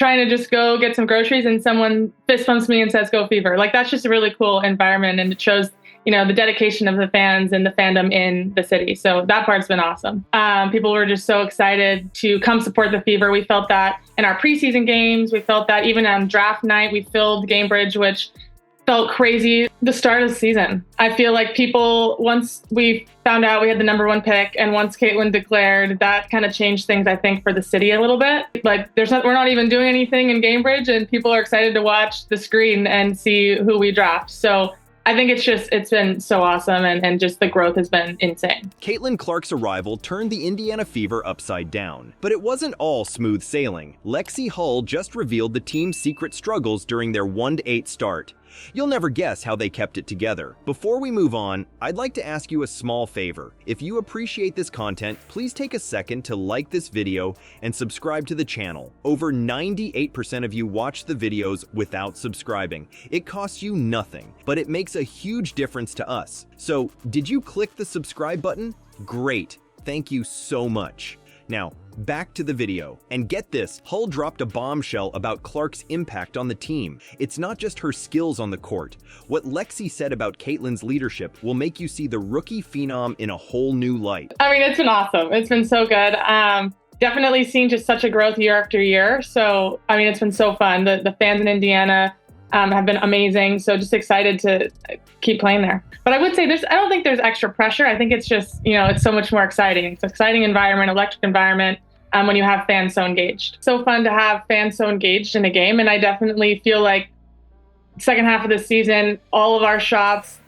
trying to just go get some groceries and someone fist bumps me and says, "Go Fever." Like, that's just a really cool environment, and it shows, the dedication of the fans and the fandom in the city. So that part's been awesome. People were just so excited to come support the Fever. We felt that in our preseason games. We felt that even on draft night, we filled Gamebridge, which felt crazy. The start of the season, I feel like people, once we found out we had the #1 pick and once Caitlin declared, that kind of changed things, I think, for the city a little bit. Like, we're not even doing anything in Gamebridge and people are excited to watch the screen and see who we draft. So I think it's been so awesome, and just the growth has been insane. Caitlin Clark's arrival turned the Indiana Fever upside down. But it wasn't all smooth sailing. Lexie Hull just revealed the team's secret struggles during their 1-8 start. You'll never guess how they kept it together. Before we move on, I'd like to ask you a small favor. If you appreciate this content, please take a second to like this video and subscribe to the channel. Over 98% of you watch the videos without subscribing. It costs you nothing, but it makes a huge difference to us. So, did you click the subscribe button? Great. Thank you so much. Now, back to the video. And get this, Hull dropped a bombshell about Clark's impact on the team. It's not just her skills on the court. What Lexie said about Caitlin's leadership will make you see the rookie phenom in a whole new light. I mean, it's been awesome. It's been so good. Definitely seen just such a growth year after year. So, I mean, it's been so fun. The fans in Indiana have been amazing. So just excited to keep playing there. But I would say I don't think there's extra pressure. I think it's just, it's so much more exciting. It's an exciting environment, electric environment, when you have fans so engaged. So fun to have fans so engaged in a game. And I definitely feel like second half of the season, all of our shots,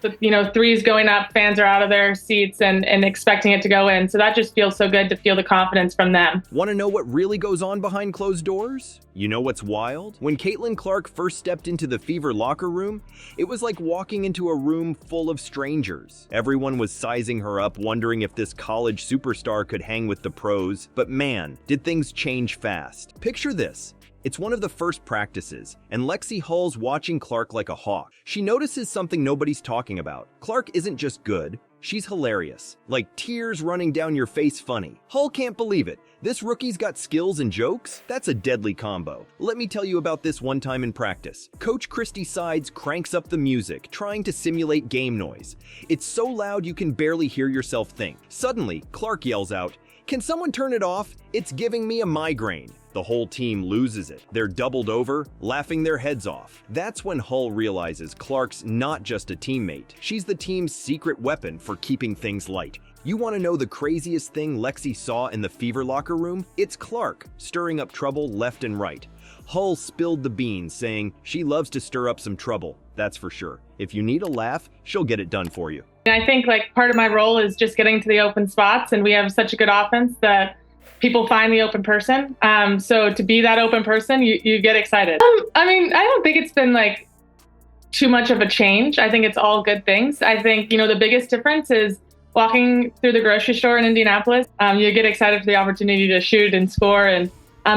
threes going up, fans are out of their seats and expecting it to go in. So that just feels so good to feel the confidence from them. Want to know what really goes on behind closed doors? You know what's wild? When Caitlin Clark first stepped into the Fever locker room, it was like walking into a room full of strangers. Everyone was sizing her up, wondering if this college superstar could hang with the pros. But man, did things change fast. Picture this. It's one of the first practices, and Lexie Hull's watching Clark like a hawk. She notices something nobody's talking about. Clark isn't just good, she's hilarious. Like tears running down your face funny. Hull can't believe it. This rookie's got skills and jokes? That's a deadly combo. Let me tell you about this one time in practice. Coach Christy Sides cranks up the music, trying to simulate game noise. It's so loud you can barely hear yourself think. Suddenly, Clark yells out, "Can someone turn it off? It's giving me a migraine." The whole team loses it. They're doubled over, laughing their heads off. That's when Hull realizes Clark's not just a teammate. She's the team's secret weapon for keeping things light. You want to know the craziest thing Lexie saw in the Fever locker room? It's Clark, stirring up trouble left and right. Hull spilled the beans, saying she loves to stir up some trouble, that's for sure. If you need a laugh, she'll get it done for you. And I think part of my role is just getting to the open spots, and we have such a good offense that people find the open person. So to be that open person, you get excited. I mean, I don't think it's been too much of a change. I think it's all good things. I think, the biggest difference is walking through the grocery store in Indianapolis. You get excited for the opportunity to shoot and score and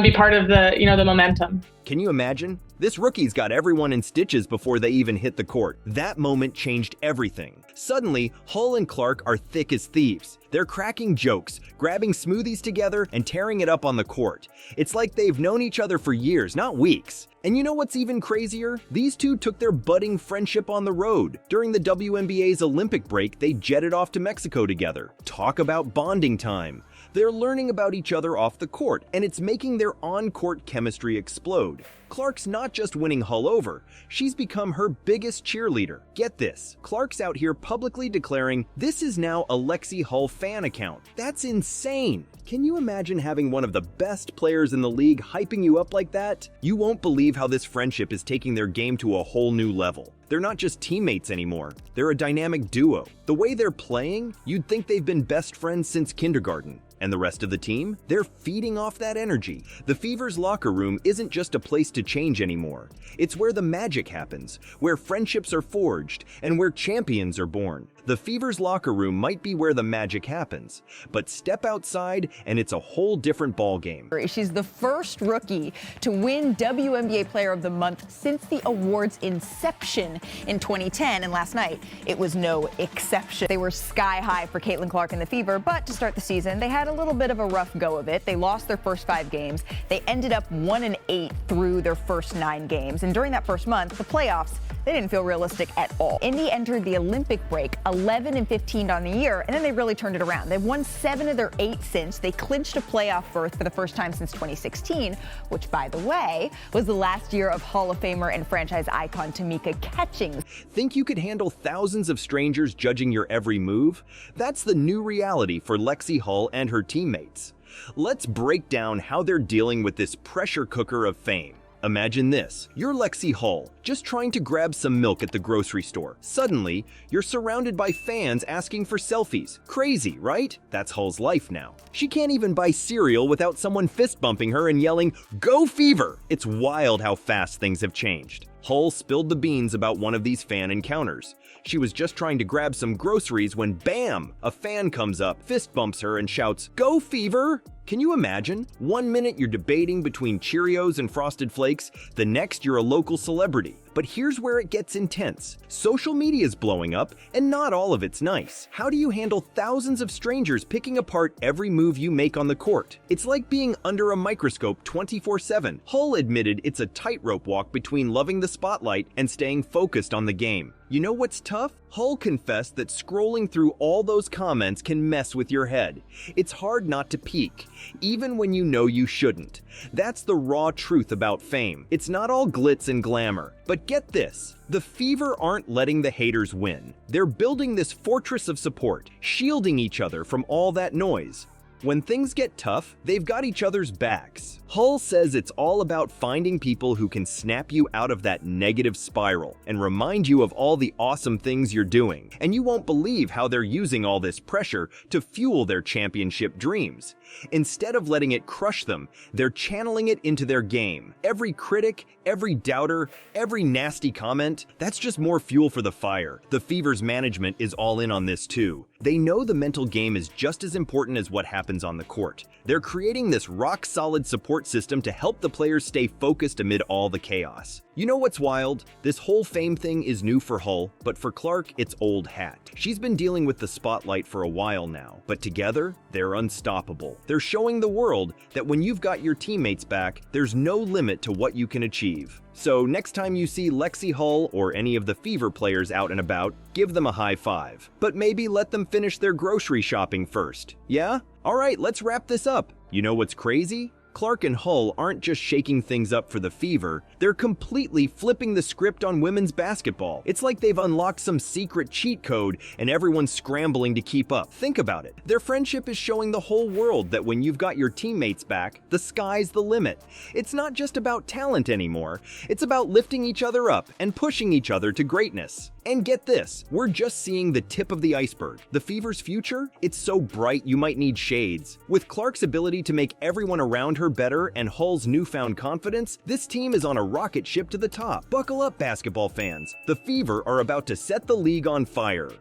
be part of the, the momentum. Can you imagine? This rookie's got everyone in stitches before they even hit the court. That moment changed everything. Suddenly, Hull and Clark are thick as thieves. They're cracking jokes, grabbing smoothies together, and tearing it up on the court. It's like they've known each other for years, not weeks. And you know what's even crazier? These two took their budding friendship on the road. During the WNBA's Olympic break, they jetted off to Mexico together. Talk about bonding time. They're learning about each other off the court, and it's making their on-court chemistry explode. Clark's not just winning Hull over, she's become her biggest cheerleader. Get this, Clark's out here publicly declaring, "This is now a Lexie Hull fan account." That's insane! Can you imagine having one of the best players in the league hyping you up like that? You won't believe how this friendship is taking their game to a whole new level. They're not just teammates anymore, they're a dynamic duo. The way they're playing, you'd think they've been best friends since kindergarten. And the rest of the team? They're feeding off that energy. The Fever's locker room isn't just a place to change anymore. It's where the magic happens, where friendships are forged, and where champions are born. The Fever's locker room might be where the magic happens, but step outside and it's a whole different ballgame. She's the first rookie to win WNBA Player of the Month since the award's inception won in 2010, and last night it was no exception. They were sky high for Caitlin Clark and the Fever, but to start the season, they had a little bit of a rough go of it. They lost their first 5 games. They ended up 1-8 through their first 9 games, and during that first month, the playoffs, they didn't feel realistic at all. Indy entered the Olympic break 11-15 on the year, and then they really turned it around. They've won 7 of their 8 since. They clinched a playoff berth for the first time since 2016, which, by the way, was the last year of Hall of Famer and franchise icon Tamika Catchings. Think you could handle thousands of strangers judging your every move? That's the new reality for Lexie Hull and her teammates. Let's break down how they're dealing with this pressure cooker of fame. Imagine this. You're Lexie Hull, just trying to grab some milk at the grocery store. Suddenly, you're surrounded by fans asking for selfies. Crazy, right? That's Hull's life now. She can't even buy cereal without someone fist bumping her and yelling, "Go Fever!" It's wild how fast things have changed. Hull spilled the beans about one of these fan encounters. She was just trying to grab some groceries when bam! A fan comes up, fist bumps her, and shouts, "Go Fever!" Can you imagine? One minute you're debating between Cheerios and Frosted Flakes, the next you're a local celebrity. But here's where it gets intense. Social media's blowing up, and not all of it's nice. How do you handle thousands of strangers picking apart every move you make on the court? It's like being under a microscope 24/7. Hull admitted it's a tightrope walk between loving the spotlight and staying focused on the game. You know what's tough? Hull confessed that scrolling through all those comments can mess with your head. It's hard not to peek, even when you know you shouldn't. That's the raw truth about fame. It's not all glitz and glamour. But get this, the Fever aren't letting the haters win. They're building this fortress of support, shielding each other from all that noise. When things get tough, they've got each other's backs. Hull says it's all about finding people who can snap you out of that negative spiral and remind you of all the awesome things you're doing. And you won't believe how they're using all this pressure to fuel their championship dreams. Instead of letting it crush them, they're channeling it into their game. Every critic, every doubter, every nasty comment, that's just more fuel for the fire. The Fever's management is all in on this too. They know the mental game is just as important as what happens on the court. They're creating this rock-solid support system to help the players stay focused amid all the chaos. You know what's wild? This whole fame thing is new for Hull, but for Clark, it's old hat. She's been dealing with the spotlight for a while now, but together, they're unstoppable. They're showing the world that when you've got your teammates back, there's no limit to what you can achieve. So next time you see Lexie Hull or any of the Fever players out and about, give them a high five. But maybe let them finish their grocery shopping first. Yeah? Alright, let's wrap this up. You know what's crazy? Clark and Hull aren't just shaking things up for the Fever, they're completely flipping the script on women's basketball. It's like they've unlocked some secret cheat code and everyone's scrambling to keep up. Think about it. Their friendship is showing the whole world that when you've got your teammates back, the sky's the limit. It's not just about talent anymore, it's about lifting each other up and pushing each other to greatness. And get this, we're just seeing the tip of the iceberg. The Fever's future? It's so bright you might need shades. With Clark's ability to make everyone around her better and Hull's newfound confidence, this team is on a rocket ship to the top. Buckle up, basketball fans. The Fever are about to set the league on fire.